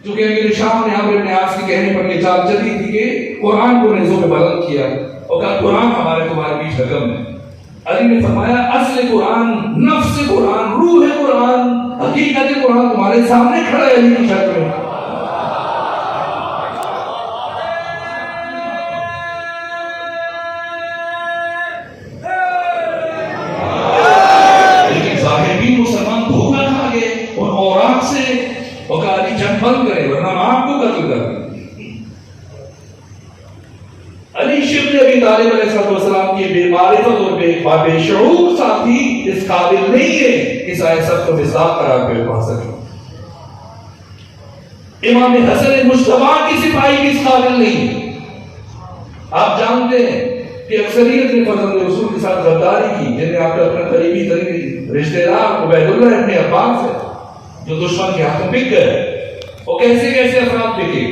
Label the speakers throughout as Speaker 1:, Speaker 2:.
Speaker 1: चूंकि अमीर शाम ने अमर इब्न आस के कहने पर यह चाल चली थी कि कुरान को नेज़ों में बुलंद किया और कहा कुरान हमारे तुम्हारे बीच हकम है। अली ने फरमाया असल कुरान, नफ्स कुरान, रूह कुरान, हकीकत कुरान तुम्हारे सामने खड़ा है अली की शक्ल में। लेकिन ज़ाहिरी मुसलमान धोखा खा गए और औरात से और कहा अली जंग बंद करे वरना हम आपको कत्ल कर देंगे। अली शिब्न अबी तालिब अलैहिस्सलाम की बेमारिफत और बेशऊर साथी इस काबिल नहीं है कि सब को मिसाल करार पे पा सके। इमाम हसन मुश्तबा की सिपाही भी इस काबिल नहीं। आप जानते हैं कि अक्सरियत ने फजल रसूल के साथ गद्दारी की, जिन्हें आपने अपना करीबी तरीके रिश्तेदार उबैदुल्लाह इब्न अब्बास है जो दुश्मन के हाथों बिक गए। और कैसे कैसे अफराद बिके,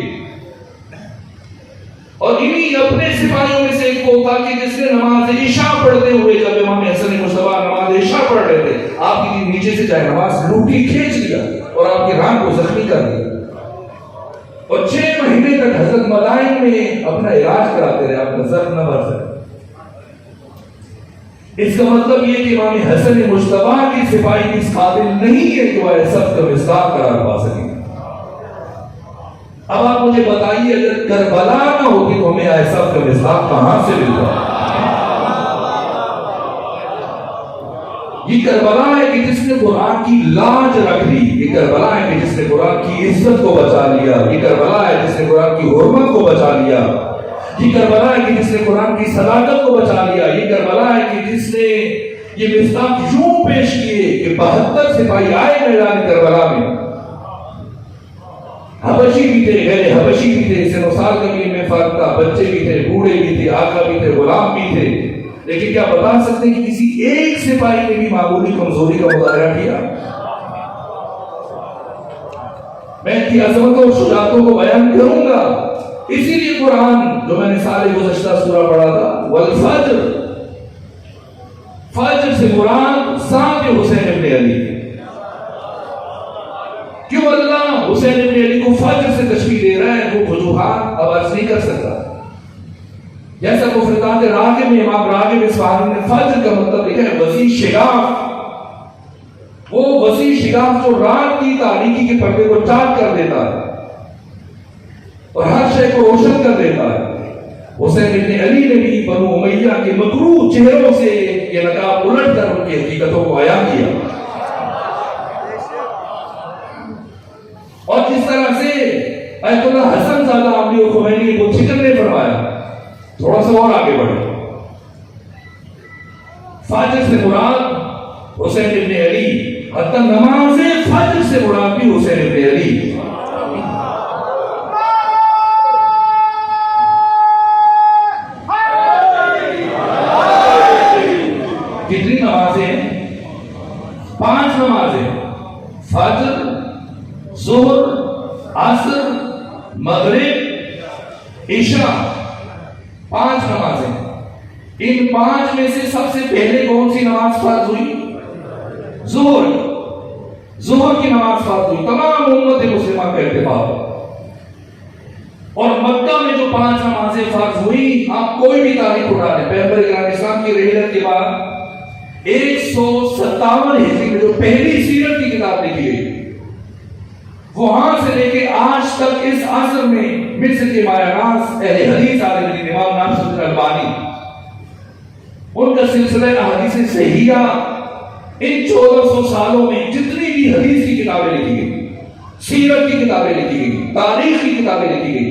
Speaker 1: और इन्हीं अपने सिपाहियों में से एक को था कि जिसने नमाज इशा पढ़ते हुए, जब इमाम हसन मुश्तबा नमाज इशा पढ़ रहे थे, आपकी नीचे से जाए नमाज लूटी खींच लिया और आपकी रान को जख्मी कर दिया। और 6 महीने तक हजरत मदाइन में अपना इलाज कराते रहे, अपना जख्म न भर सके। इसका मतलब ये कि इमाम हसन मुश्तबा की सिपाही इस काबिल नहीं है कि वह सब का विस्तार करार पा सके। अब आप मुझे बताइए, अगर करबला ना होती तो हमें ऐसा का विस्तार कहां से मिलता? ये करबला है कि जिसने कुरान की लाज रख ली, ये करबला है कि जिसने कुरान की इज्जत को बचा लिया, ये करबला है जिसने कुरान की हुर्मत को बचा लिया, ये करबला है कि जिसने कुरान की सदाकत को बचा लिया, ये करबला है कि जिसने ये मिस्ताक यूं पेश किए कि 72 सिपाही आए मैदान करबला में। हबशी भी थे, गैर हबशी भी थे, सिनोसाल कबीले में फर्क था, बच्चे भी थे, बूढ़े भी थे, आका भी थे, गुलाम भी थे। लेकिन क्या बता सकते कि किसी एक सिपाही ने भी मामूली कमजोरी का मुजाहरा किया? मैं इनकी अजमतों और शुजाअतों को बयान करूंगा। इसीलिए कुरान जो मैंने साले गुज़श्ता सूरा पढ़ा था, वल फज्र, फज्र से मुराद साथ हुसैन इब्न अली। क्यों अल्लाह हुसैन इब्न अली को फज्र से तशबीह दे रहा है? वो फुजूहात अब अर्ज नहीं कर सकता। जैसा मुफरदात रागिब में इमाम रागिब इस्फहानी ने फज्र का मतलब लिखा है वसी शिगाफ। वो वसी शिगाफ जो रात की तारीकी के पर्दे को चाक कर देता है और हर शय को रोशन कर देता है। हुसैन इब्न अली ने भी बनु उमैया के मकरूह चेहरों से ये नकाब उलट कर उनकी हकीकतों को बयान किया। और जिस तरह से अयतुल्लाह हसन ज़ादा अली खुमैनी को जिक्र ने फरमाया, थोड़ा सा और आगे बढ़े। फज्र से मुराद हुसैन इब्न अली, हत्ता नमाज फज्र से मुराद भी हुसैन इब्न अली। कितनी नमाजें हैं? 5 नमाजें, फज्र, ज़ुहर, असर, मगरिब, इशा, 5 नमाजें। इन 5 में से सबसे पहले कौन सी नमाज फर्ज हुई? ज़ुहर। ज़ुहर की नमाज फर्ज हुई, तमाम उम्मत मुस्लिमा का इत्तेफाक। और मक्का में जो 5 नमाजें फर्ज हुई, आप कोई भी तारीख उठा लें, पैगंबर इस्लाम की रहलत के बाद 157 हिजरी में जो पहली सीरत की किताब लिखी गई, वहां से लेके आज तक इस असर में मिस्र के मायानास अहले हदीस आलिम इमाम नासिरुद्दीन अलबानी, उनका सिलसिला अहादीस सहीहा, इन 1400 सालों में जितनी भी हदीस की किताबें लिखी गई, सीरत की किताबें लिखी गई, तारीख की किताबें लिखी गई,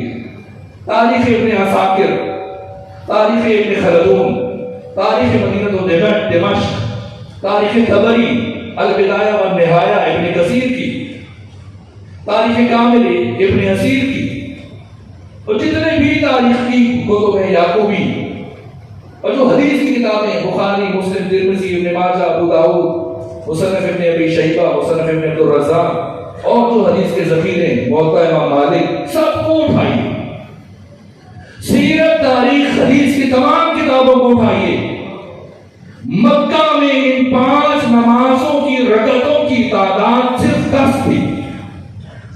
Speaker 1: तारीख इब्न असाकिर, तारीख इब्न खलदून, तारीख मदीनतुल दिमश्क, तारीख तबरी, अल बिदाया व निहाया इब्न कसीर की, तारीख कामिल इब्न असीर की, और जितने भी तारीख की कुतुब है याकूबी, और जो हदीस की किताबें बुखारी, मुस्लिम, तिरमिज़ी, इब्न माजा, अबू दाऊद, मुसन्नफ़ इब्न अबी शैबा, मुसन्नफ़ इब्न अब्दुर रज़्ज़ाक़, और जो हदीस के ज़ख़ीरे मुवत्ता इमाम मालिक, सबको उठाइए। सीरत, तारीख, हदीस की तमाम किताबों को उठाइए। मक्का में इन 5 नमाजों की रकतों की तादाद सिर्फ 10 थी।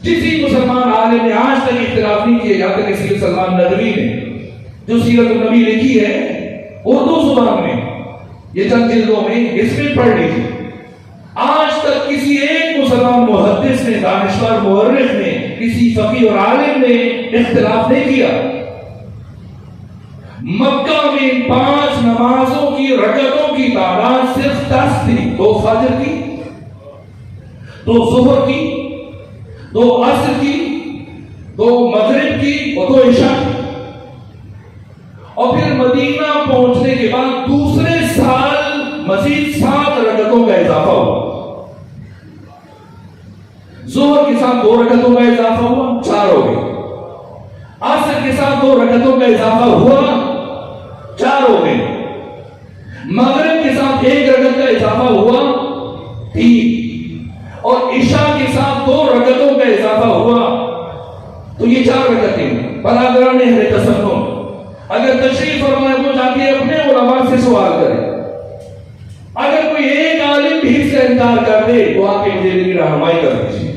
Speaker 1: किसी मुसलमान आलिम ने आज तक इख्तिलाफ नहीं किया, यहाँ तक सीरत सलमान नदवी ने जो सीरत नबी लिखी है उर्दू जुबान में, ये चंद जिल्दों में, इसमें पढ़ लीजिए। आज तक किसी एक मुसलमान मुहद्दिस ने, दानिशवर मुवर्रिख ने, किसी फकीह और आलिम ने इख्तिलाफ नहीं किया। मक्का में 5 नमाजों की रकअतों की तादाद सिर्फ 10 थी। 2 फजर की, 2 ज़ुहर की, 2 असर की, 2 मगरिब की और 2 इशा की। और फिर मदीना पहुंचने के बाद दूसरे साल मजीद 7 रकअतों का इजाफा हुआ। ज़ुहर के साथ 2 रकअतों का इजाफा हुआ, 4 हो गए। असर के साथ 2 रकअतों का इजाफा हुआ, 4 हो गए। मगरिब के साथ 1 रकअत का इजाफा हुआ, 3। और इशा के साथ 2 रकअतों का इजाफा हुआ, तो ये 4 रकअतें। बरादरान अहले तसन्नुन, अगर तशरीफ फरमाए तो जाके अपने उलमा से सवाल करें। अगर कोई एक आलिम भी इसका इनकार कर दे तो आके मुझे मेरी रहनुमाई कर दीजिए।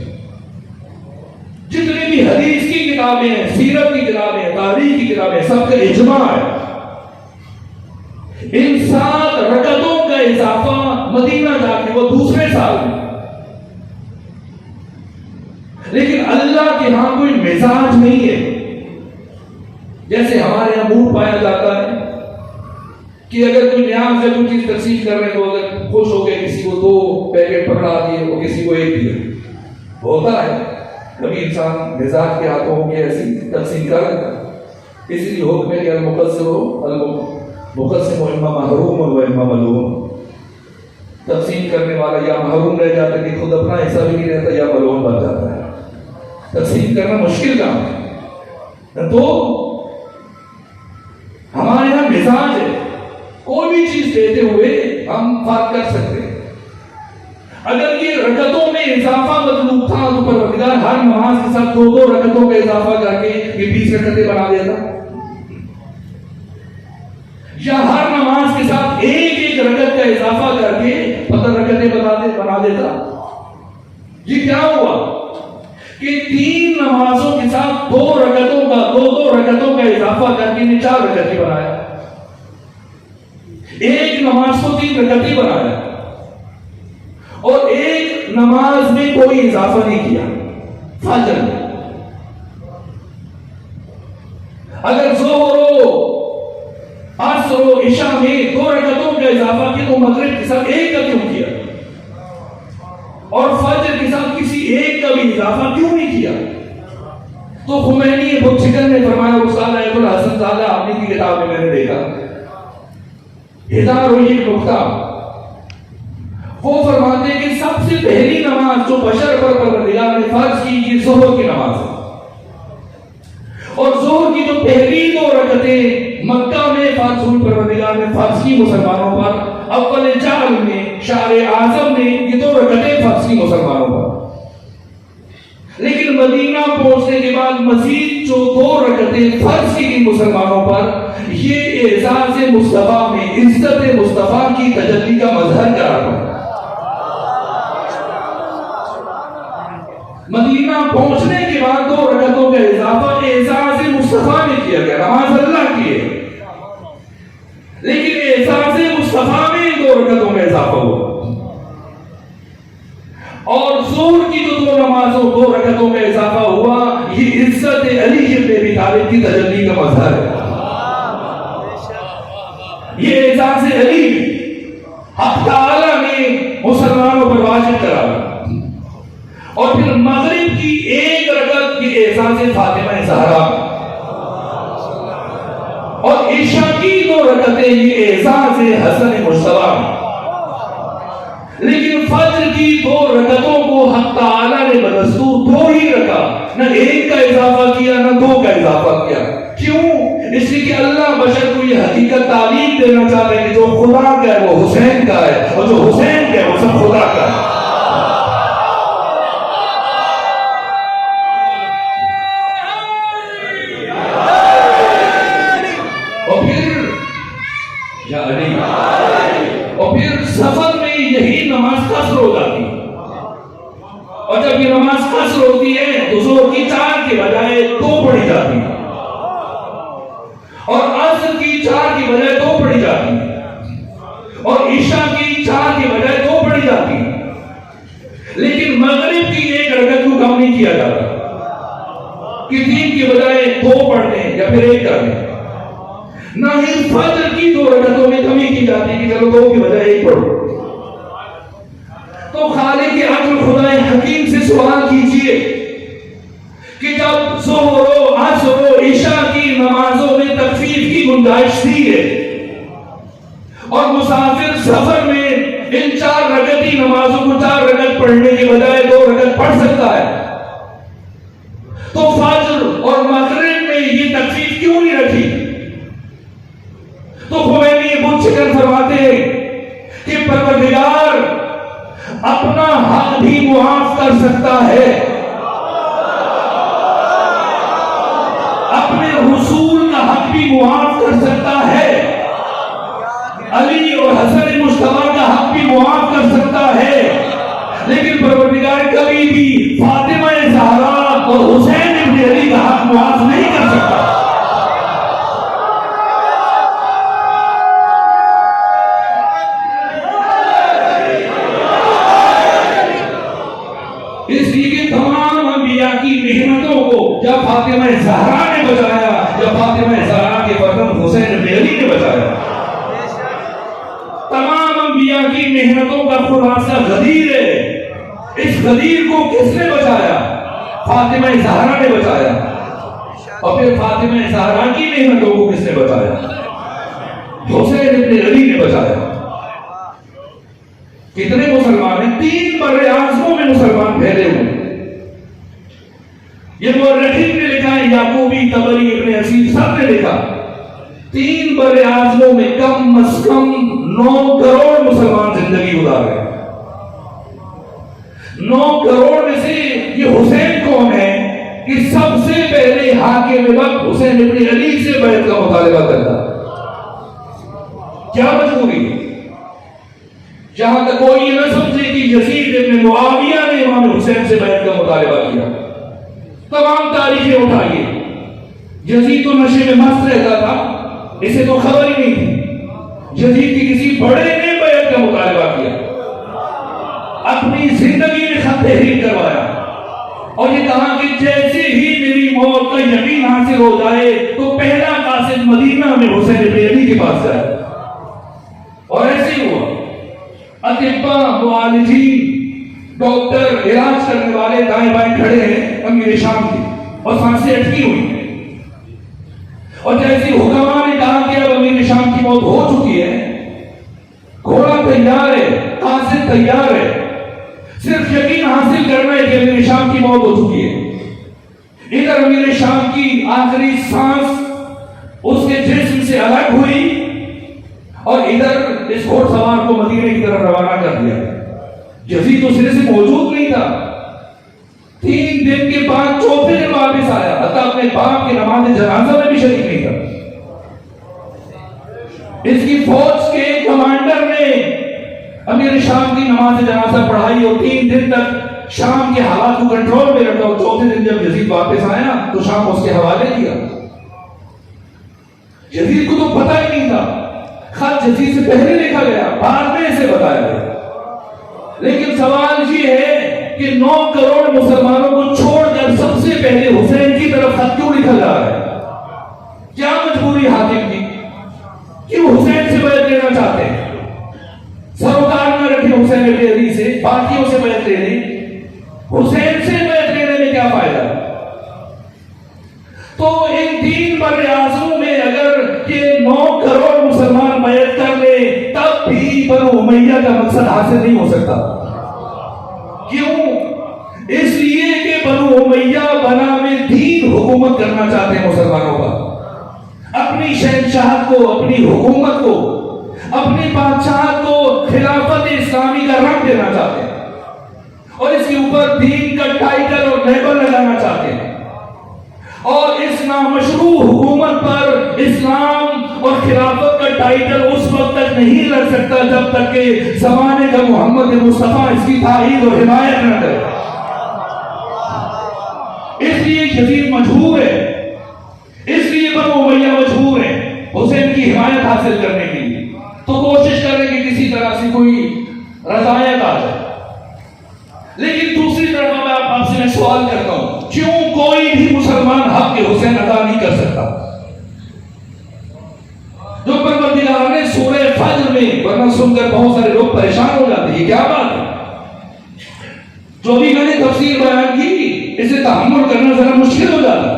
Speaker 1: जितनी भी हदीस की किताबें हैं, सीरत की किताबें हैं, तारीख की किताबें, सबका इजमा है इन 7 रकअतों का इजाफा मदीना जाके वो दूसरे साल में। लेकिन अल्लाह के यहां कोई मिजाज नहीं है जैसे हमारे यहां मूड पाया जाता है कि अगर कोई न्याज या कोई चीज तकसीम कर रहे हैं तो अगर खुश हो गए किसी को 2 पैकेट पकड़ा दिए और किसी को 1 दिया। होता है कभी इंसान मिजाज के हाथों हो के ऐसी तकसीम कर देता है। इसलिए हुक्म है कि मुक़स्सिम व इम्मा महरूम व इम्मा मलूम। तकसीम करने वाला या महरूम रह जाता है कि खुद अपना हिस्सा भी नहीं रहता या मलूम बन जाता है। तकसीम करना मुश्किल काम है। तो हमारे यहां मिजाज है, कोई भी चीज देते हुए हम फर्क कर सकते हैं। अगर ये रकअतों में इजाफा मतलूब था तो परवरदिगार हर नमाज के साथ 2-2 रकअतों का इजाफा करके ये 20 रकअतें बना देता, या हर नमाज के साथ 1-1 रकअत का इजाफा करके 15 रकअतें बना देता। ये क्या हुआ कि 3 नमाजों के साथ 2 रकअतों का 2-2 रकअतों का इजाफा करके ने 4 रकअतें बनाया। एक नमाज को 3 रकअतें बनाया और एक नमाज में कोई इजाफा नहीं किया। फजर में अगर ज़ोहर हो, असर हो, इशा में 2 रकअतों का इजाफा किया तो मगरिब के साथ 1 का क्यों किया और फजर के साथ किसी एक का भी इजाफा क्यों नहीं किया? तो खुमैनी बुखशिकन ने फरमाया, उस्ताद अयतुल हसन ज़ादा आपने की किताब में मैंने देखा हिदार हुई एक नुक्ता, वो फरमाते हैं कि सबसे पहली नमाज जो बशर पर परवरदिगार ने फर्ज की ये ज़ोहर की नमाज है। और ज़ोहर की जो पहली 2 रकअतें मक्का में फर्ज हुई, परवरदिगार ने फर्ज की मुसलमानों पर। अव्वल जाल में शारे आजम ने ये 2 रकअतें फर्ज की मुसलमानों पर। लेकिन मदीना पहुंचने के बाद मजीद जो 2 रकअतें फर्ज की गई मुसलमानों पर, ये एजाज़ मुस्तफा में इज्जत मुस्तफा की तजल्ली का मजहर करार पड़ा। मदीना पहुंचने के बाद 2 रकअतों का इजाफा एजाज़ मुस्तफा में किया गया। नमाज अल्लाह की है लेकिन एजाज़ मुस्तफा में 2 रकअतों का इजाफा हुआ। और ज़ोहर की जो 2 नमाजों 2 रकअतों का इजाफा हुआ, ये इज्जत अली इब्न अबी तालिब की तजल्ली का मजहर है। ये एजाज़ अली हक़ ताला ने मुसलमानों पर वाजिब करा। और फिर मगरिब की 1 रकअत की एजाज़ फातिमा ज़हरा और इशा की 2 रकअतें ये एजाज़ हसन मुश्तबा। लेकिन फज्र की 2 रकअतों को हक़ ताला ने बदस्तूर 2 ही रखा, न 1 का इजाफा किया न 2 का इजाफा किया। क्यों? इसलिए कि अल्लाह बशर को यह हकीकत तालीम देना चाहता है कि जो खुदा का है वो हुसैन का है और जो हुसैन का है वो सब खुदा का है। और फिर सफर में यही नमाज कसर हो जाती है। और जब ये नमाज कसर होती है तो किया जाता कि 3 के बजाय 2 पढ़ लें या फिर 1 कर लें। ना ही फजर की 2 रकातों में कमी की जाती कि चलो 2 की बजाय 1 पढ़ो। तो खालिक के अक्ल खुदाए हकीम से सवाल कीजिए कि जब ज़ोहर, असर, इशा की नमाजों में तखफीफ की गुंजाइश थी है और मुसाफिर सफर में इन 4 रकअती नमाजों को 4 रकअत पढ़ने के बजाय 2 रकअत पढ़ सकता है, तो फजर और मगरिब में ये तखफीफ क्यों नहीं रखी? तो खुमैनी ये पूछ कर फरमाते हैं कि परवरदिगार अपना हक भी मुआफ कर सकता है, अपने रसूल का हक भी मुआफ कर सकता है, अली और हसन मुश्तबा का हक भी मुआफ कर सकता है, लेकिन परवरदिगार कभी भी फातिमा ज़हरा और हुसैन इब्न अली का हक मुआफ नहीं कर सकता। इसलिए कि तमाम अंबिया की मेहनतों को जब फातिमा ज़हरा ने बचाया, जब फातिमा ज़हरा के फर्जंद हुसैन इब्न अली ने बचाया, तमाम अंबिया की मेहनतों का खुलासा गदीर है। इस गदीर को किसने बचाया? फातिमा ज़हरा ने बचाया। और फिर फातिमा ज़हरा की मेहनतों को किसने बचाया? हुसैन इब्न अली ने बचाया। कितने मुसलमान हैं? 3 बर्रे आज़मों में मुसलमान फैले हुए। ये मुअर्रिखीन ने लिखा है, याकूबी, तबरी, इब्न असीर सब ने लिखा 3 बर्रे आज़मों में कम अज कम 9 करोड़ मुसलमान जिंदगी गुजार गए। 9 करोड़ में से ये हुसैन कौन है कि सबसे पहले हाकिम वक्त हुसैन इब्न अली से बैत का मुतालबा करता? क्या मजबूरी? जहां तक कोई ये न समझे कि यजीद इब्न मुआविया ने इमाम हुसैन से बैत का मुतालबा किया। तमाम तारीखें उठाइए, यजीद तो नशे में मस्त रहता था, इसे तो खबर ही नहीं थी। यजीद की किसी बड़े ने बैत का मुतालबा किया, अपनी जिंदगी में खत तहरीर करवाया और ये कहा कि जैसे ही मेरी मौत का यकीन हासिल हो जाए तो पहला कासिद मदीना में हुसैन इब्न अली के पास जाए। और ऐसे ही हुआ। अतिब्बा, मुआलिजीन, डॉक्टर, इलाज करने वाले दाएं बाएं खड़े हैं अमीर शाम की और सांसें अटकी हुई हैं। और जैसे हुक्मा ने कहा कि अब अमीर शाम की मौत हो चुकी है, घोड़ा तैयार है, कासिद तैयार है, सिर्फ यकीन हासिल करना है कि अमीर शाम की मौत हो चुकी है। इधर अमीर शाम की आखिरी सांस उसके जिस्म से अलग हुई और इधर इस घोड़सवार को मदीने की तरफ रवाना कर दिया। यजीद तो सिरे से मौजूद नहीं था। 3 दिन के बाद 4थे दिन वापस आया, अतः अपने बाप के नमाज जनाजा में भी शरीक नहीं था। इसकी फौज के कमांडर ने अमीर शाम की नमाज जनाजा पढ़ाई और 3 दिन तक शाम के हालात को कंट्रोल में रखा। और 4थे दिन जब यजीद वापस आया तो शाम उसके हवाले किया। यजीद को तो पता ही नहीं था, खत यजीद से पहले लिखा गया, बाद में इसे बताया गया। लेकिन सवाल ये है कि 9 करोड़ मुसलमानों को छोड़कर सबसे पहले हुसैन की तरफ खत क्यों लिखा जा रहा है? क्या मजबूरी हाकिम की कि वो हुसैन से बैत लेना चाहते हैं? सरोकार न रखे हुसैन इब्न अली से, बाकियों से बैत ले लें, हुसैन से बैत लेने में क्या फायदा? तो इन 3 बर्रे आज़मों में अगर ये 9 करोड़ मुसलमान बैत कर ले तब भी बनु उमैया का मकसद हासिल नहीं हो सकता। क्यों? इसलिए कि बनु उमैया बना में दीन हुकूमत करना चाहते हैं मुसलमानों पर। अपनी शहनशाहत को, अपनी हुकूमत को, अपनी बादशाहत को खिलाफत इस्लामी का रंग देना चाहते हैं और इसके ऊपर दीन का टाइटल और लेबल लगाना चाहते हैं। और इस नामशरू हुकूमत पर इस्लाम और खिलाफत का टाइटल उस वक्त तक नहीं लग सकता जब तक के जमाने का मोहम्मद मुस्तफा इसकी तारीफ और हिमायत न करे। इसलिए यजीद मजबूर है, इसलिए बनु उमैया मजबूर है हुसैन की हिमायत हासिल करने के लिए। तो कोशिश करें कि किसी तरह से कोई रजायत आ जाए। लेकिन दूसरी तरफ आपसे मैं सवाल करता हूं, क्यों कोई भी मुसलमान हक के हुसैन अदा नहीं कर सकता? जो परवरदिगार ने सूरह फज्र में, वरना सुनकर बहुत सारे लोग परेशान हो जाते हैं, ये क्या बात है? जो भी मैंने तफसीर बयान की, इसे तहम्मुल करना जरा मुश्किल हो जाता,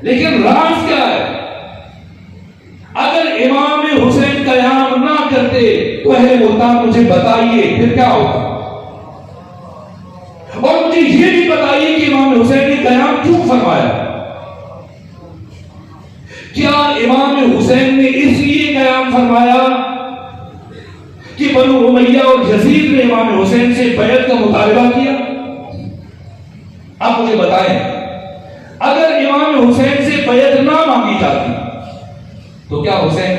Speaker 1: लेकिन राज क्या है? अगर इमाम हुसैन कयाम ना करते तो अहले मुल्तान मुझे बताइए फिर क्या होता, और मुझे ये भी बताइए कि इमाम हुसैन ने कयाम क्यों फरमाया? क्या इमाम हुसैन ने इसलिए कयाम फरमाया कि बनु उमैया और यजीद ने इमाम हुसैन से बैत का मुतालबा किया? आप मुझे बताएं, अगर इमाम हुसैन से बैत ना मांगी जाती तो क्या हुसैन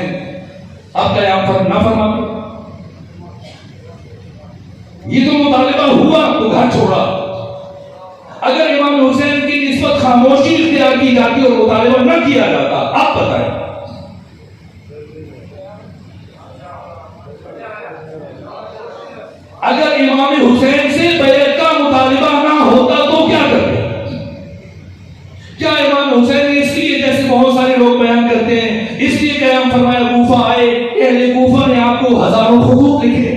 Speaker 1: अब कयाम ना फरमाते? ये तो मुतालबा हुआ तो घर छोड़ा। अगर इमाम हुसैन की निस्बत खामोशी इख्तियार की जाती और मुतालबा न किया जाता, आप बताएं, अगर इमाम हुसैन से बैत का मुतालबा ना होता तो क्या करते? क्या इमाम हुसैन ने इसलिए, जैसे बहुत सारे लोग बयान करते हैं, इसलिए कयाम फरमाया कूफा आए, अहले कूफा ने आपको हजारों खुतूत लिखे,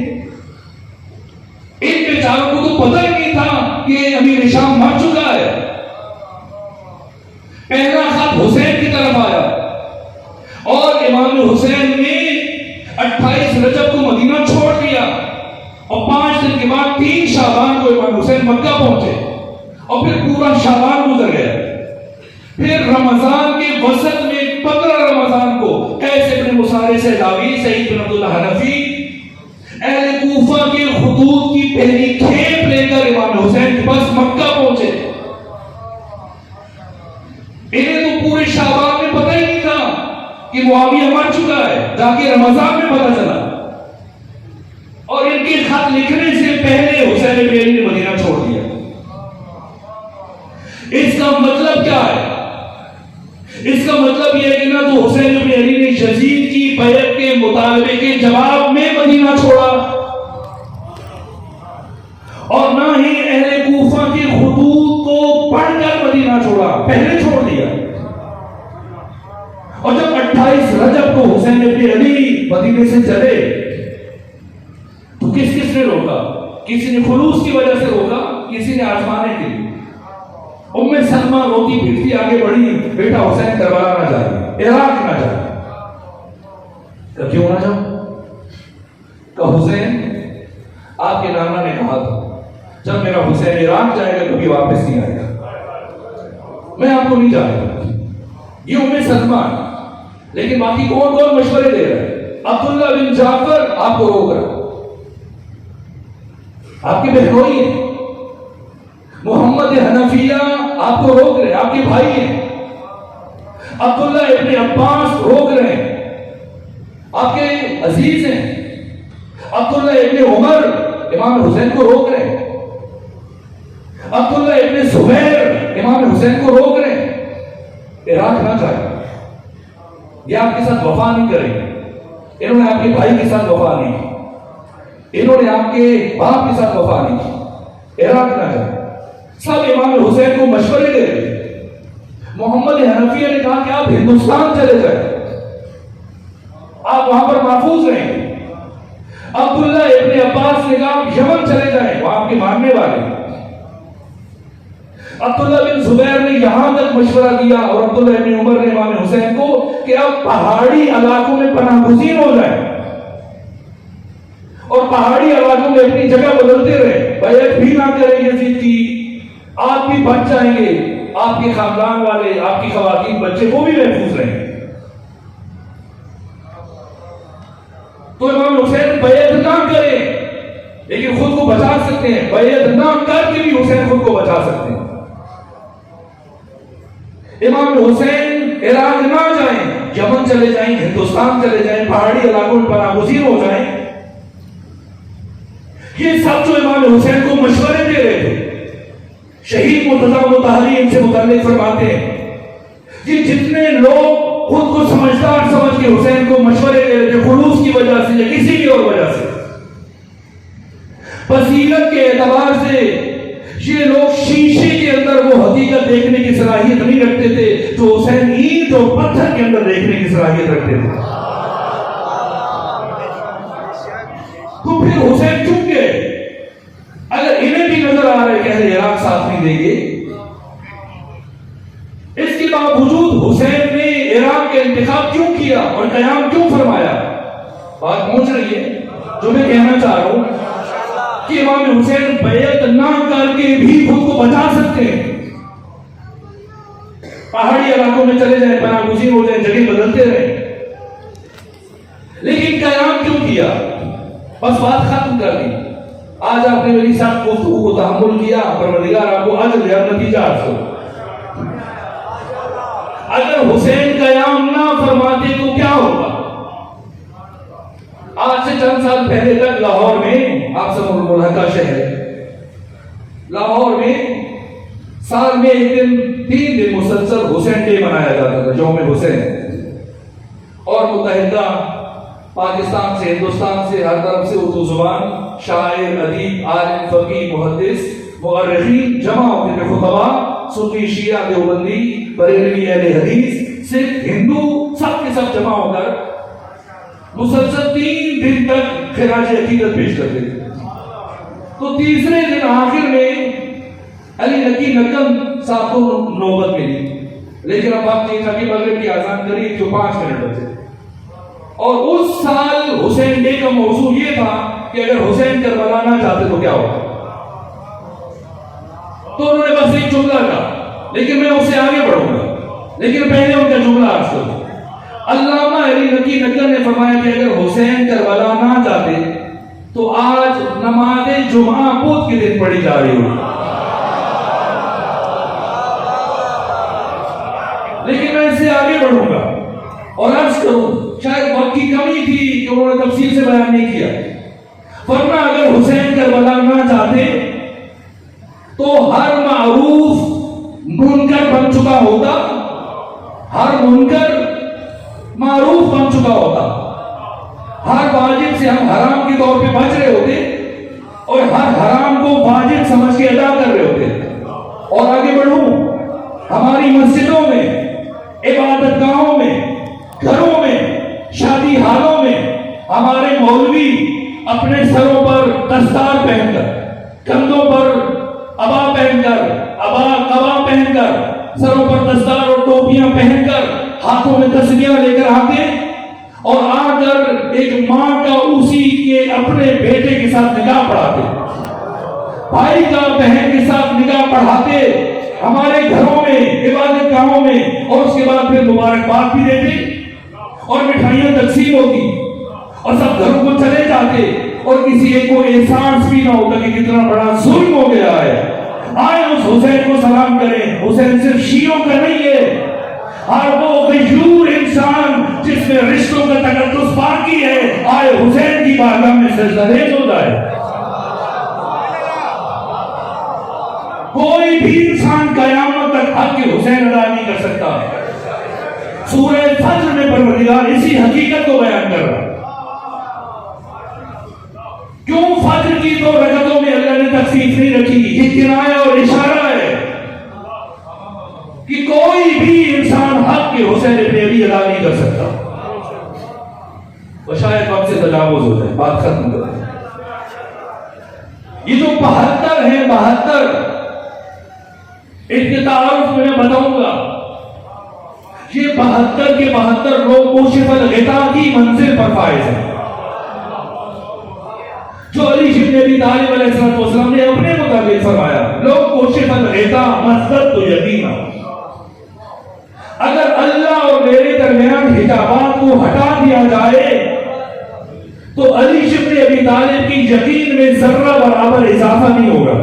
Speaker 1: इन बेचारों को तो पता ही नहीं था कि अमीर शाम मर चुका है। पहला खत हुसैन की तरफ आया और इमाम हुसैन ने 28 रजब को मदीना छोड़ दिया और 5 दिन के बाद 3 शाबान को इमाम हुसैन मक्का पहुंचे और फिर पूरा शाबान गुजर गया। फिर रमजान के वसत में 15 रमजान को कैसे इब्न मुसारे सैदावी, सईद बिन अब्दुल्ला हनफी, अहले कूफा के खुतूत की पहली खेप लेकर इमाम हुसैन के पास मक्का पहुंचे। इन्हें तो पूरे शाबान में पता ही नहीं था कि मुआविया मर चुका है, जाके रमजान में पता चला। और इनके खत लिखने से पहले हुसैन इब्न अली ने मदीना छोड़ दिया। इसका मतलब क्या है? इसका मतलब यह है कि ना तो हुसैन इब्न अली ने यजीद की बैत के मुतालबे के जवाब में मदीना छोड़ा और ना ही अहले कूफा के खुतूत को पढ़कर मदीना छोड़ा, पहले छोड़ दिया। और जब 28 रजब को हुसैन इब्न अली मदीने से चले तो किसने रोका? किसी ने खुलूस की वजह से रोका, किसी ने आजमाने के लिए। उम्मे सलमा रोती फिरती आगे बढ़ी, बेटा हुसैन करबला ना जाए, इराक ना जाए। तो क्यों ना जाओ? तो हुसैन, आपके नाना ने कहा था जब मेरा हुसैन इराक जाएगा कभी वापस नहीं आएगा, मैं आपको नहीं जानता। ये उम्मे सलमा, लेकिन बाकी कौन कौन मशवरे दे रहे हैं? अब्दुल्ला बिन जाफर आपको रोक रहा, आपके बहनोई है। मोहम्मद हनफिया आपको रोक रहे, आपके भाई हैं। अब्दुल्ला इब्न अब्बास रोक रहे हैं, आपके अजीज हैं। अब्दुल्ला इब्न उमर इमाम हुसैन को रोक रहे हैं। अब्दुल्ला इब्न जुबैर इमाम हुसैन को रोक रहे हैं इराक ना जाए, ये आपके साथ वफा नहीं करेंगे। इन्होंने आपके भाई के साथ वफा नहीं की, इन्होंने आपके बाप के साथ वफा नहीं की, इराक ना जाए। सब इमाम हुसैन को मशवरे दे रहे। मोहम्मद हनफिया ने कहा कि आप हिंदुस्तान चले जाए, आप वहां पर महफूज रहेंगे। अब्दुल्ला इब्न अब्बास ने कहा आप यमन चले जाएं, वहां आपके मानने वाले। अब्दुल्ला बिन जुबैर ने यहां तक मशवरा दिया और अब्दुल्ला इब्न उमर ने इमाम हुसैन को कि आप पहाड़ी इलाकों में पनाहगुज़ीर हो जाएं और पहाड़ी इलाकों में अपनी जगह बदलते रहे, बैत भी ना करें यजीद की, आप भी बच जाएंगे, आपके खानदान वाले, आपकी खवातीन, बच्चे, वो भी महफूज रहेंगे। तो इमाम हुसैन बैत ना करें लेकिन खुद को बचा सकते हैं, बैत ना करके भी हुसैन खुद को बचा सकते हैं। इमाम हुसैन इराक ना जाएं, यमन चले जाएं, हिंदुस्तान चले जाएं, पहाड़ी इलाकों में पनाहगुज़ीर हो जाएं। ये सब जो इमाम हुसैन को मशवरे दे रहे थे, शहीद मुर्तज़ा मुतहरी इनसे मुतल्लिक़ फरमाते हैं कि जितने लोग खुद को समझदार समझ के हुसैन को मशवरे दे रहे थे खुलूस की वजह से या किसी भी और वजह से, बसीरत के एतबार से ये लोग शीशे के अंदर वो हकीकत देखने की सलाहियत नहीं रखते थे जो हुसैन ईंट और पत्थर के अंदर देखने की सलाहियत रखते थे। तो फिर हुसैन चुप गए। अगर इन्हें भी नजर आ रहा है कि अहले इराक साथ नहीं देंगे, इसके बावजूद हुसैन ने इराक का इंतखाब क्यों किया और कयाम क्यों फरमाया? बात पहुंच रही है। जो मैं कहना चाह रहा हूं कि इमाम हुसैन बैत ना करके भी खुद को बचा सकते हैं। पहाड़ी इलाकों में चले जाए, पनागुज़ीर हो जाए, जगह बदलते रहे, लेकिन कयाम क्यों किया? बस बात खत्म कर दी। आज आपने मेरी साथ गुफ्तगू को तहम्मुल किया, परवरदिगार आपको अजर दिया, नतीजा आपको। अगर हुसैन कयाम ना फरमाते तो क्या होगा? आज से चंद साल पहले तक लाहौर में, आप सब मुल्हका शहर, लाहौर में साल में एक दिन 3 दिन मुसलसल हुसैन डे मनाया जाता था, यौम हुसैन। और मुत्तहिदा पाकिस्तान से, हिंदुस्तान से, हर तरफ से उर्दू जुबान, शायर, अदीब, आलिम, फकीह, मुहद्दिस, मुअर्रिखीन जमा होते थे। खुतबा, सुन्नी, शिया, देवबंदी, बरेलवी, अहले हदीस, सिख, हिंदू, सब के सब जमा होकर मुसलसल 3 दिन तक खिराज अकीदत पेश करते थे। तो तीसरे दिन आखिर में अली नकी नकम साहब को नौबत मिली, लेकिन अब बात ये था कि मगरिब की आजान करी जो 5 मिनट बचे। और उस साल हुसैन डे का मौजू ये था कि अगर हुसैन करबला ना चाहते तो क्या होगा। तो उन्होंने बस एक जुमला कहा, लेकिन मैं उससे आगे बढ़ूंगा, लेकिन पहले उनका जुमला आज करूं। अल्लामा अली नकी नकर ने फरमाया कि अगर हुसैन करबला ना चाहते तो आज नमाज जुमा बुध के दिन पढ़ी जा रही होगी। लेकिन मैं इससे आगे बढ़ूंगा और अर्ज करूं, शायद वक्त की कमी थी कि उन्होंने तफसील से बयान नहीं किया, वरना अगर हुसैन करबला ना चाहते तो हर मारूफ मुनकर बन चुका होता, हर मुनकर मारूफ बन चुका होता, हर वाजिब से हम हराम के तौर पे बच रहे होते और हर हराम को वाजिब समझ के अदा कर रहे होते। और आगे बढ़ूं, हमारी मस्जिदों में, इबादतगाहों में, घरों में, शादी हालों में हमारे मौलवी अपने सरों पर दस्तार पहनकर, कंधों पर अबा पहनकर, कबा पहनकर, सरों पर दस्तार और टोपियां पहनकर, हाथों में तस्बीह लेकर आते और आकर एक मां का उसी के अपने बेटे के साथ निकाह पढ़ाते, भाई का बहन के साथ निकाह पढ़ाते हमारे घरों में, इबादतगाहों में, और उसके बाद फिर मुबारकबाद भी देते और मिठाइयां तकसीम होती और सब घरों को चले जाते और किसी एक को एहसास भी ना होता कि कितना बड़ा जुल्म हो गया है। आए उस हुसैन को सलाम करें। हुसैन सिर्फ शियों का नहीं है, और वो गयूर इंसान जिसमें रिश्तों का तकद्दुस बाकी है, आए हुसैन की बारगाह में सजदारेज हो जाए। कोई भी इंसान कयामत तक हक के हुसैन अदा नहीं कर सकता। सूरह फज्र में परवरदिगार इसी हकीकत को बयान कर रहा है। क्यों फज्र की 2 रकअतों में अल्लाह ने तखसीस नहीं रखी? ये किनाया और इशारा है कि कोई भी इंसान हक के हुसैन इब्न अली अदा नहीं कर सकता। वो शायद हमसे तजावुज हो जाए, बात खत्म कर दें। ये जो 72 है, 72 इनके तारुफ में मैं बताऊंगा। ये 72 के 72 लोग कोशिफल गिता की मंजिल पर फाइज हैं, जो अली इब्न अबी तालिब अलैहिस्सलाम ने अपने मुताबिक फरमाया। लोग कोशिफल गिता मस्दद तो यकीना, अगर अल्लाह और मेरे दरमियान हिजाबात को हटा दिया जाए तो अली इब्न अबी तालिब की यकीन में जर्रा बराबर इजाफा नहीं होगा।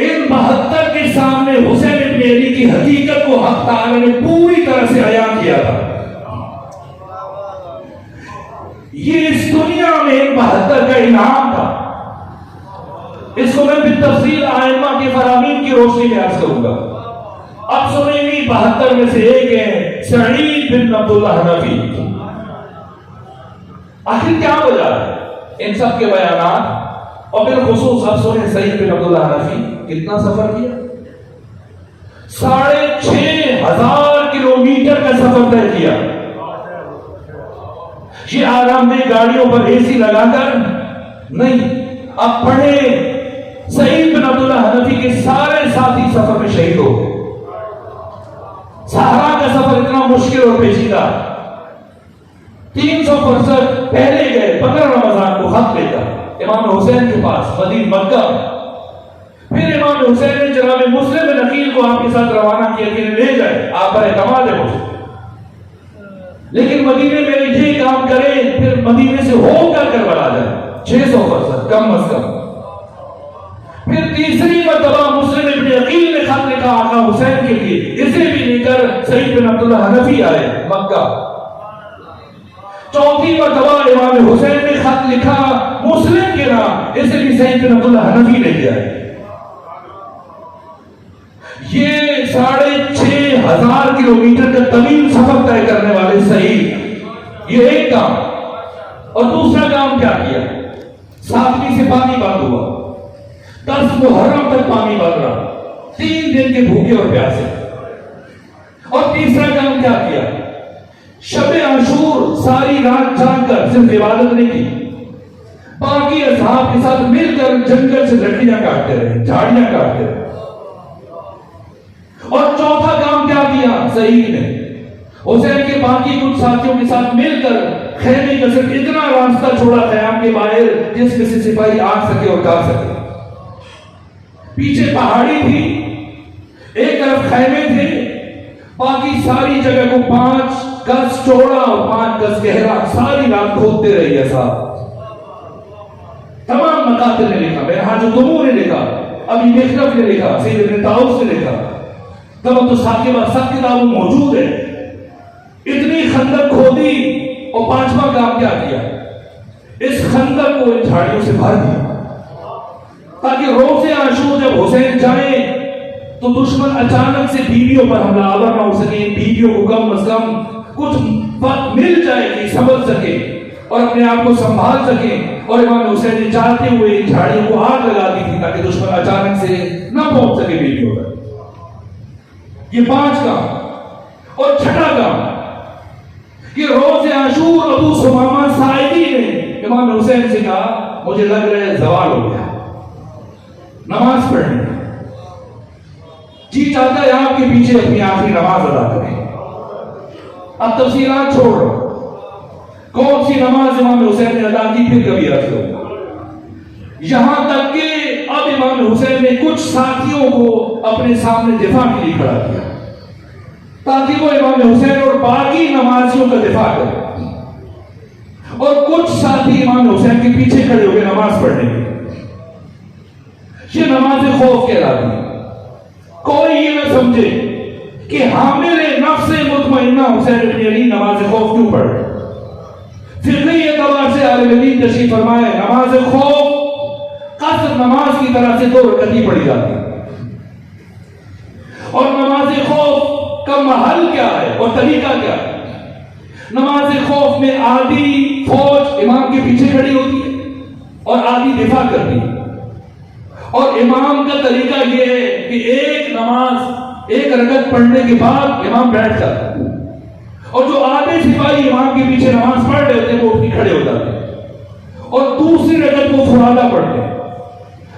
Speaker 1: इन 72 के सामने हुसैन इब्न अली की हकीकत को हक ताला ने पूरी तरह से अयान किया था। ये इस दुनिया में इन 72 का इनाम था। इसको मैं फिर तफसील आइम्मा के फरामीन की रोशनी में अर्ज करूंगा। अब सुनेंगी 72 में से एक है सईद बिन अब्दुल्लाह हनफी। आखिर क्या वजह है इन सब के बयानात? और बिलखुसूस आप सुने सईद बिन अब्दुल्लाह हनफी कितना सफर किया? 6500 किलोमीटर का सफर तय किया। ये आरामदेह गाड़ियों पर एसी लगाकर नहीं। अब पढ़े सईद बिन अब्दुल्लाह हनफी के सारे साथी सफर में शहीद हो गए। सहारा का सफर इतना मुश्किल और पेचीदा। 300 फरसद पहले गए 15 रमजान को खत लेकर इमाम हुसैन के पास मदीना मक्का। फिर इमाम हुसैन ने जनाब मुस्लिम बिन अकील को आपके साथ रवाना किया कि ले जाए, आप पर एतमाद है मुझे, लेकिन मदीने में ये काम करें फिर मदीने से होकर करबला जाए। 600 फरसद कम अज कम। फिर तीसरी मरतबा मुस्लिम बिन अकील ने खत लिखा आका हुसैन के लिए, इसे भी लेकर सईद बिन अब्दुल्लाह हनफी आए मक्का। चौथी मरतबा इमाम हुसैन ने खत लिखा मुस्लिम के नाम, इसे भी सईद बिन अब्दुल्लाह हनफी लेके आए। ये 6500 किलोमीटर का तवील सफर तय करने वाले सईद, ये एक काम। और दूसरा काम क्या किया? 7वीं से पानी बंद हुआ, 10 मुहर्रम तक पानी बंद रहा, 3 दिन के भूखे और प्यासे। और तीसरा काम क्या किया? शबे आशूर सारी रात जागकर सिर्फ इबादत नहीं की, बाकी असहाब के साथ मिलकर जंगल से लकड़ियां काटते रहे, झाड़ियां काटते रहे। और चौथा काम क्या किया सईद ने? हुसैन के बाकी कुछ साथियों के साथ मिलकर खैमे का सिर्फ इतना रास्ता छोड़ा ख़याम के बाहर जिसमें से सिपाही आ सके और काट सके। पीछे पहाड़ी थी, एक तरफ खैमे थे, बाकी सारी जगह को 5 गज चौड़ा और 5 गज गहरा सारी रात खोदते रहिए साहब। तमाम मकातिल ने लिखा, बेरहाज तुमूर ने लिखा, अभी मिखरफ ने लिखा, सैयद इब्न ताऊस ने लिखा, तब तो साकिब सब किताब मौजूद है। इतनी खंदक खोदी और 5वां काम क्या किया? इस खंदक को इन झाड़ियों से भर दिया ताकि रोज़े आशूर जब हुसैन जाए तो दुश्मन अचानक से बीवियों पर हमलावर ना हो सके, बीवियों को कम अज कम कुछ वक्त मिल जाए कि समझ सके और अपने आप को संभाल सके। और इमाम हुसैन ने चाहते हुए झाड़ियों को आग लगा दी थी ताकि दुश्मन अचानक से ना पहुंच सके बीवियों पर। ये 5 काम। और छठा काम कि रोज़े आशूर अबू सुमामा साइदी ने इमाम हुसैन से कहा, मुझे लग रहा है ज़वाल हो गया, नमाज पढ़नी, जी चाहता है आपके पीछे अपनी आखिरी नमाज अदा करें। अब तफसीलात छोड़ रहा हूं, कौन सी नमाज इमाम हुसैन ने अदा की फिर कभी अर्ज करूं। यहां तक कि अब इमाम हुसैन ने कुछ साथियों को अपने सामने दिफा के लिए खड़ा किया ताकि वो इमाम हुसैन और बाकी नमाजियों का दिफा करें। और कुछ साथी इमाम हुसैन के पीछे खड़े हो गए नमाज पढ़ने के। ये नमाज खौफ कहलाती है। कोई ये ना समझे कि हामिल नफ्स मुतमइन्ना हुसैन इब्न अली नमाज खौफ क्यों पढ़ रहे। फिक्री एतबार से आलिम दीन तशरीफ फरमाए, नमाज खौफ कसर नमाज की तरह से 2 रकात पढ़ी जाती है। और नमाज खौफ का महल क्या है और तरीका क्या है? नमाज खौफ में आधी फौज इमाम के पीछे खड़ी होती है और आधी दिफा करती है। और इमाम का तरीका यह है कि एक रकअत पढ़ने के बाद इमाम बैठ जाता है और जो आधे सिपाही इमाम के पीछे नमाज पढ़ रहे होते हैं वो उठ खड़े हो जाते हैं और दूसरी रकअत को फुरादा पढ़ते हैं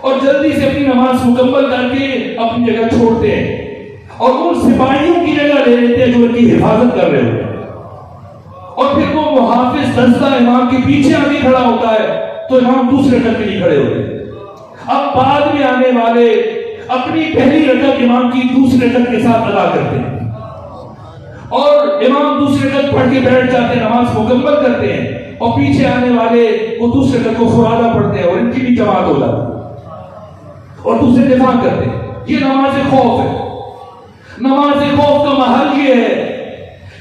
Speaker 1: और जल्दी से अपनी नमाज मुकम्मल करके अपनी जगह छोड़ते हैं और उन सिपाहियों की जगह ले लेते हैं जो उनकी हिफाजत कर रहे होते हैं। और फिर वो मुहाफिज दस्ता इमाम के पीछे आगे खड़ा होता है तो इमाम दूसरे रकअत के लिए खड़े होते हैं। अब बाद में आने वाले अपनी पहली रकअत इमाम की दूसरी रकअत के साथ अदा करते हैं और इमाम दूसरी रकअत पढ़ के बैठ जाते हैं, नमाज मुकम्मल करते हैं और पीछे आने वाले वो दूसरी रकअत को फुरादा पढ़ते हैं और इनकी भी जमात हो जाती है और दूसरे दिफा करते हैं। ये नमाज खौफ है। नमाज खौफ का महल ये है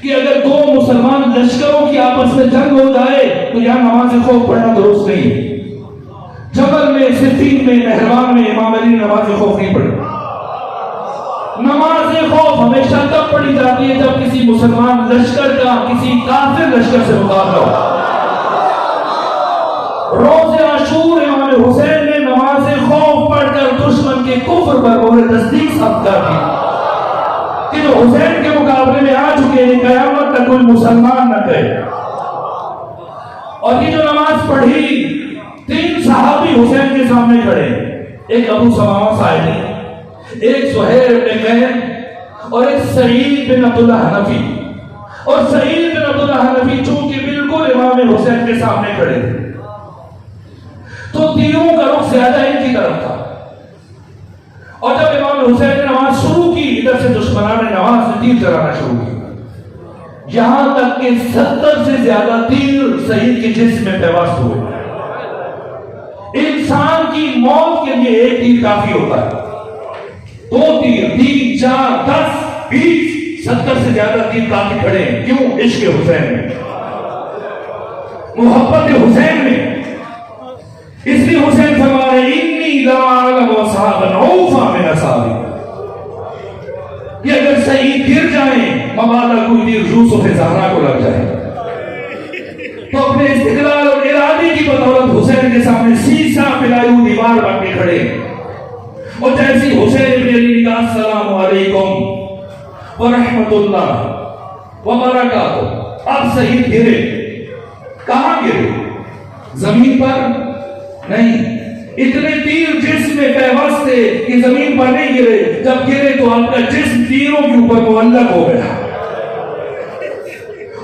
Speaker 1: कि अगर 2 मुसलमान लश्करों की आपस में जंग हो जाए तो यहां नमाज खौफ पढ़ना दुरुस्त नहीं है। जबल में, सिफीन में, नहरवान में इमाम अली नमाज खौफ नहीं पढ़ी। नमाज खौफ हमेशा तब पढ़ी जाती है जब किसी मुसलमान लश्कर का किसी काफिर लश्कर से मुकाबला हो। रोज़े आशूर इमाम हुसैन ने कुफ्र पर मोहर तस्दीक साबित कर दी कि जो हुसैन के मुकाबले में आ चुके हैं, कयामत तक कोई मुसलमान न करे। और ये जो नमाज पढ़ी, 3 सहाबी हुसैन के सामने खड़े, एक अबू समामा साइदी, एक सुहैर इब्न कैम और एक सईद बिन अब्दुल्लाह हनफी। और सईद बिन अब्दुल्लाह हनफी चूंकि बिल्कुल इमाम हुसैन के सामने खड़े थे, तो तीरों का रुख ज्यादा इनकी तरफ था। और जब इमाम हुसैन ने नमाज शुरू की, इधर से दुश्मनान ने नमाज से तीर चलाना शुरू किया, यहां तक कि 70 से ज्यादा तीर सईद के जिस्म में पेवस्त हुए। इंसान की मौत के लिए एक तीर काफी होता है, 2 तीर, 3, 4, 10, 20, 70 से ज्यादा तीर काफी खड़े हैं। क्यों? इश्क हुसैन में, मोहब्बत हुसैन में। इसलिए हुसैन फरमा रहे इन्नी ला अअलम असहाबन औफा मिन असहाबी, कि अगर सईद गिर जाए, मबादा कोई तीर यूसुफ ज़हरा को लग जाए, तो अपने इस्तिक़लाल और इरादे की बदौलत हुसैन के सामने शीशा पिलायू दीवार बन के खड़े। और जैसे हुसैन इब्न अली ने कहा अस्सलामु अलैकुम व रहमतुल्लाह व बरकातुहू, अब सईद गिरे। कहां गिरे? जमीन पर नहीं, इतने तीर जिस्म में पेवस्त थे कि जमीन पर नहीं गिरे। जब गिरे तो आपका जिस्म तीरों के ऊपर मुअल्लक हो गया,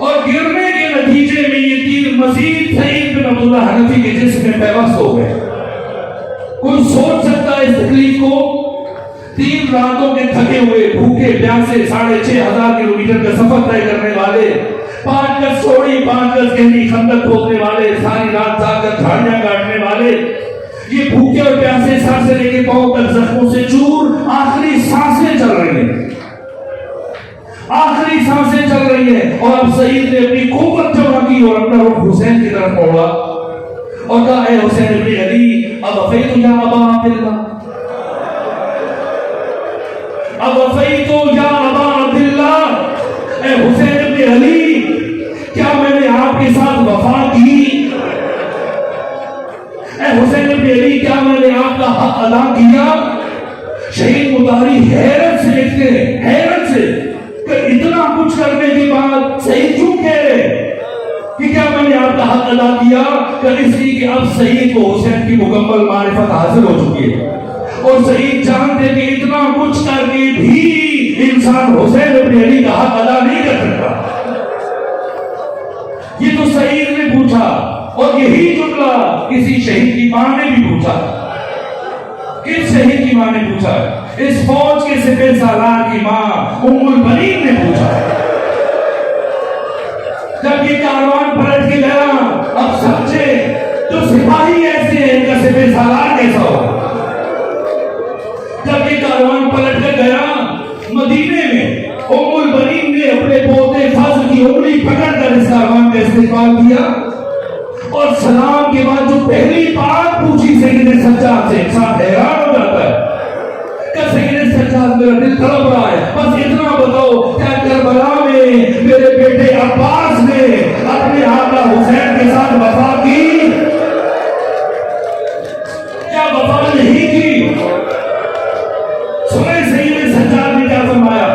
Speaker 1: और गिरने के नतीजे में ये तीर मजीद सईद बिन अब्दुल्लाह हनफी के जिस्म में पेवस्त हो गए। कोई सोच सकता है इस तकलीफ को? 3 रातों के थके हुए, भूखे प्यासे, 6500 किलोमीटर का सफर तय करने वाले, 5 गज चौड़ी 5 गज गहरी खंदक खोदने वाले, सारी रात जाकर झाड़ियां काटने वाले, ये भूखे और प्यासे सर से लेके पांव तक जख्मों से चूर, आखिरी सांसें चल रही हैं, आखिरी सांसें चल रही हैं। और अब सईद ने अपनी कुव्वत जमा की और अपना रुख हुसैन की तरफ मोड़ा और कहा, ए हुसैन इब्न अली, अब अफैतु या अबा अब्दुल्लाह, अब अफैतु या अबा अब्दुल्लाह, ए हुसैन इब्न अली, क्या मैंने आपके साथ वफा की? ए हुसैन इब्न अली, क्या मैंने आपका हक अदा किया? शहीद मुतारी हैरत से लिखते हैं, हैरत से, कि इतना कुछ करने के बाद सईद क्यों कह रहे कि क्या मैंने आपका हक अदा किया? कि इसलिए कि अब सईद को हुसैन की मुकम्मल मारिफत हासिल हो चुकी है, और सईद जानते कि इतना कुछ करके भी इंसान हुसैन इब्न अली का हक अदा नहीं कर सकता। ये तो सईद ने पूछा, और यही जुमला किसी शहीद की मां ने भी पूछा। किस शहीद की मां ने पूछा? इस फौज के सिपह सालार की मां उम्मुल बनीन ने पूछा। जब ये कारवान पलट के गया, अब समझे जो सिपाही ऐसे हैं, इनका सिपह सालार कैसा हो। जब ये कारवान पलट कर गया मदीने में, उम्मुल बनीन ने अपने पोते फजल की उंगली पकड़कर इस कारवान का इस्तेमाल किया, और सलाम के बाद जो पहली बात पूछी सैयद सज्जाद से, इंसान हैरान हो जाता है कि सैयद सज्जाद, मेरा दिल तड़प रहा है, बस इतना बताओ, क्या करबला में मेरे बेटे अब्बास ने अपने आका हुसैन के साथ वफा की? क्या वफा नहीं की? सुने सैयद सज्जाद ने क्या फरमाया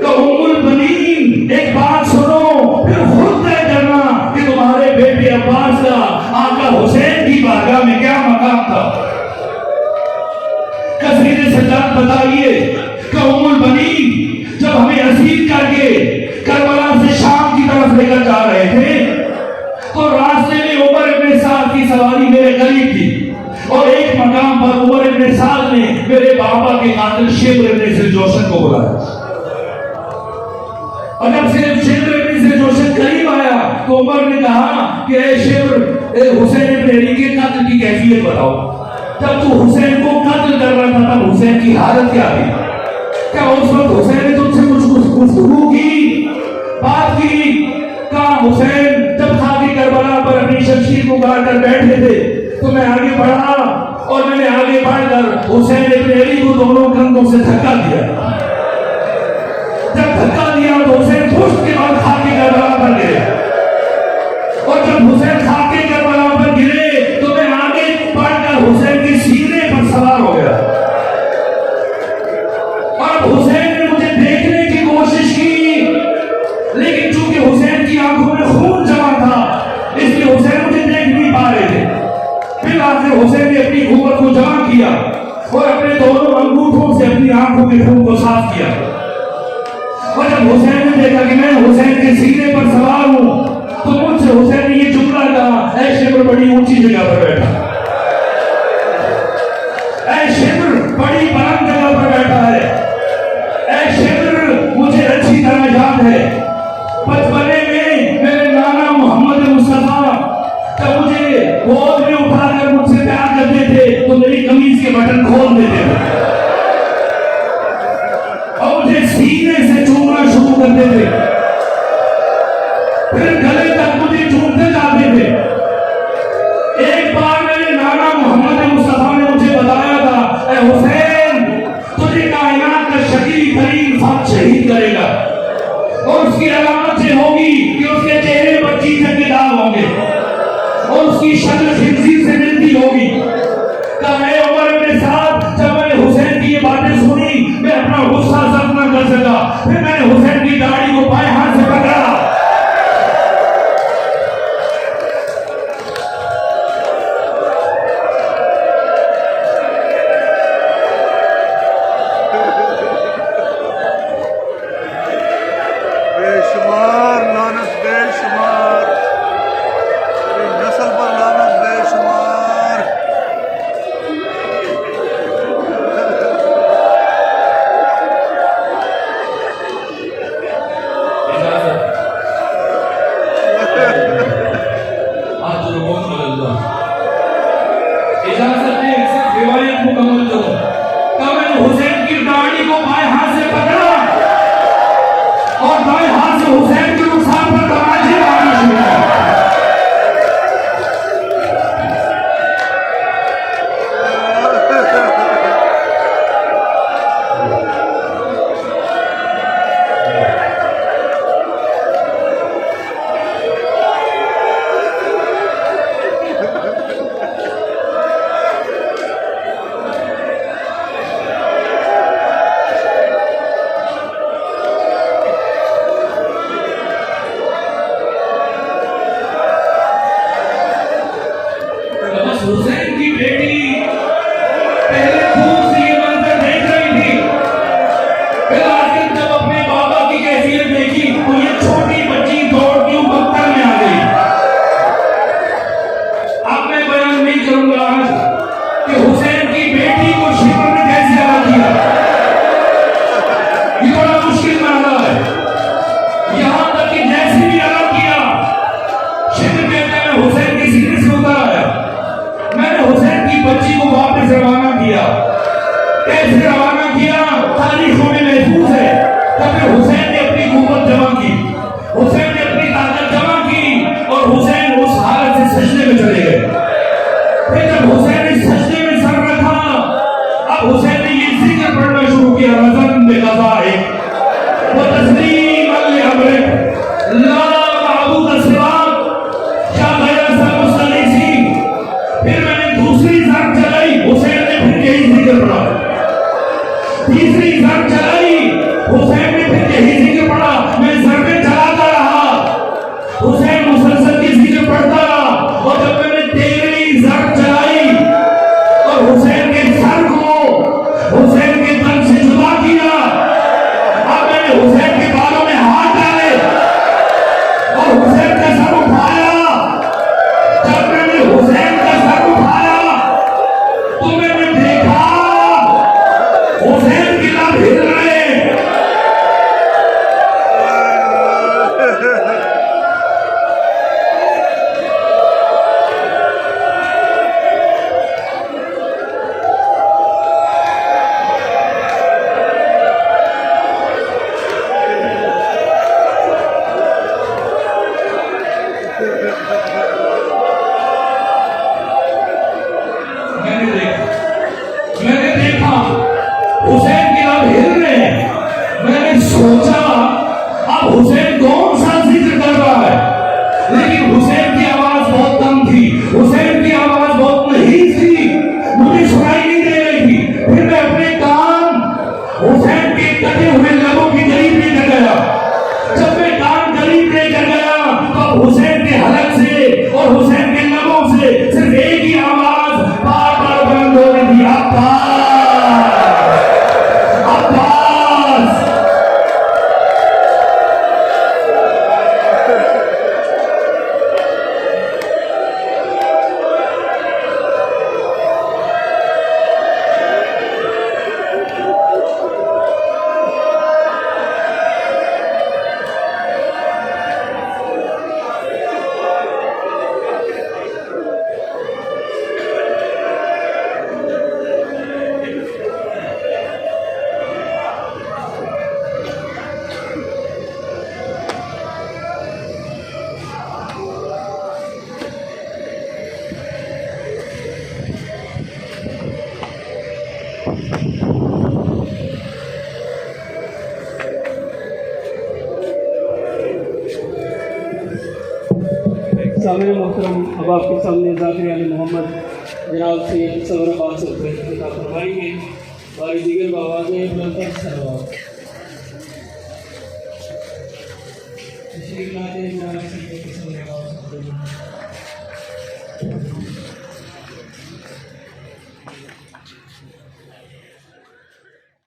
Speaker 1: कि उम्मुल बनीन, एक बात सुनो, फिर खुद तय करना कि तुम्हारे बेटे अब्बास का आका हुसैन की बारगाह में क्या मकाम था। सैयद सज्जाद बताइए कि उम्मुल बनीन जब हमें असीर करके करबला से शाम की तरफ लेकर जा रहे थे, तो रास्ते में उमर इब्न साद की सवारी मेरे करीब थी, और एक मकाम पर उमर इब्न साद ने मेरे बाबा के कातिल शेब्र इब्न ज़िलजोशन को बुलाया। और जब शेब्र इब्न ज़िलजोशन करीब आया तो उमर ने कहा कि ए शेब्र, हुसैन इब्न अली के कातिल की कैफियत बताओ। जब तू हुसैन को कत्ल कर रहा था, तब हुसैन की हालत क्या थी? क्या उस वक्त हुसैन ने तुमसे कुछ गुफ्तगू की, बात की? कहा हुसैन जब खाकी करबला पर अपनी शमशीर को गाड़ कर बैठे थे, तो मैं आगे बढ़ा, और मैंने आगे बढ़कर हुसैन इब्न अली को दोनों कंधों से धक्का दिया। जब धक्का दिया तो हुसैन पुष्ट के बाद खाकी करबला पर गिरे, और जब हुसैन खाकी करबला पर गिरे तो मैं आगे बढ़कर हुसैन के सीने पर सवार हो गया। आंखों के खून को साफ किया। और जब हुसैन ने देखा कि मैं हुसैन के सीने पर सवार हूं, तो मुझसे हुसैन ने ये जुमला कहा, ऐ शिब्र बड़ी ऊंची जगह पर बैठा, ऐ शिब्र बड़ी बुलंद जगह पर बैठा है, ऐ शिब्र मुझे अच्छी तरह याद है बचपने में मेरे नाना मोहम्मद मुस्तफा जब मुझे गोद में उठाकर मुझसे प्यार करते थे तो मेरी कमीज के बटन खोल देते थे और मुझे सीने से चूमना शुरू करते थे, फिर गले तक मुझे चूमते जाते थे। एक बार मेरे नाना मोहम्मद मुस्तफा ने मुझे बताया था, ऐ हुसैन तुझे कायनात का शकील तरीन इंसान शहीद करेगा और उसकी अलामत ये होगी कि उसके चेहरे पर चीथड़ के दाग होंगे और उसकी शक्ल खिंजीर से मिलती होगी। कहे उमर के साथ जब मैंने हुसैन की ये बातें सुनी, मैं अपना गुस्सा जब्त न कर सका, फिर मैंने हुसैन की दाढ़ी को बाएं हाथ से पकड़ा
Speaker 2: बेशुमार लानत, बेशुमार नस्ल पर लानत, बेशुमार।
Speaker 1: इजाजत है सिर्फ रिवायत मुकम्मल करो। तब मैंने हुसैन की दाढ़ी को बाएं हाथ से पकड़ा और दाएं हाथ से हुसैन के रुखसार पर तमाचे मारना शुरू किया। हुसैन की बेटी पहले दूर से ये मंजर देख रही थी, फिर आखिर जब अपने बाबा की कैफियत देखी तो ये छोटी बच्ची दौड़ती हुई बख्तर में आ गई। अब मैं बयान नहीं करूंगा आज कि हुसैन की बेटी को शिब्र ने कैसे अदा किया, ये बड़ा मुश्किल मामला है। यहां तक कि जैसे भी अदा किया, शिब्र कहते हैं हुसैन के सीने से उतर आया। मैंने हुसैन की बच्ची को वापस रवाना किया। कैसे रवाना किया तारीखों में महफूज है। तब हुसैन ने अपनी कुव्वत जमा की, हुसैन ने अपनी ताकत जमा की और हुसैन उस हालत से सजदे में चले गए। फिर जब हुसैन ने सजदे में सर रखा, अब हुसैन ने ये जिक्र पढ़ना शुरू किया, रज़न बिक़ज़ाए व तस्लीमन लिअमरिक ला माबूद सिवाक या गैर मुस्तगीसी। फिर मैंने दूसरी जंग चलाई, हुसैन ने फिर यही जिक्र पढ़ा। तीसरी जंग चलाई, हुसैन ने फिर यही जिक्र पढ़ा। मैं जंगें चलाता रहा, हुसैन मुसलसल की जिक्र पढ़ता रहा। और जब मैंने 13वीं जंग चलाई और हुसैन के सर को हुसैन के तन से जुदा किया, अब मैंने हुसैन के बालों में हाथ डाले और हुसैन का सर उठाया। जब मैंने हुसैन का सर उठाया तो मैंने देखा हुसैन के लब हिल रहे। मैंने देखा हुसैन के लब हिल रहे हैं। मैंने सोचा अब हुसैन कौन सा जिक्र कर रहा है, लेकिन हुसैन की आवाज बहुत कम थी, हुसैन की आवाज बहुत नहीं थी, मुझे सुनाई नहीं दे रही थी। फिर मैं अपने कान हुसैन के कटे हुए लबों के करीब लेकर गया। जब मैं कान करीब लेकर गया तो हुसैन के हलक से और हुसैन के लबों से सिर्फ एक ही आवाज बार बार बुलंद हो रही थी, अब्बास अब्बास।
Speaker 3: सामने मोहतरम अब आपके सामने ज़ाकिर अली मोहम्मद जनाब से सबर आबाद से फरमाएंगे और दीगर बाबाज़ें बुलंद सलवात तशरीफ़ लाते हैं जनाब से सबर आबाद से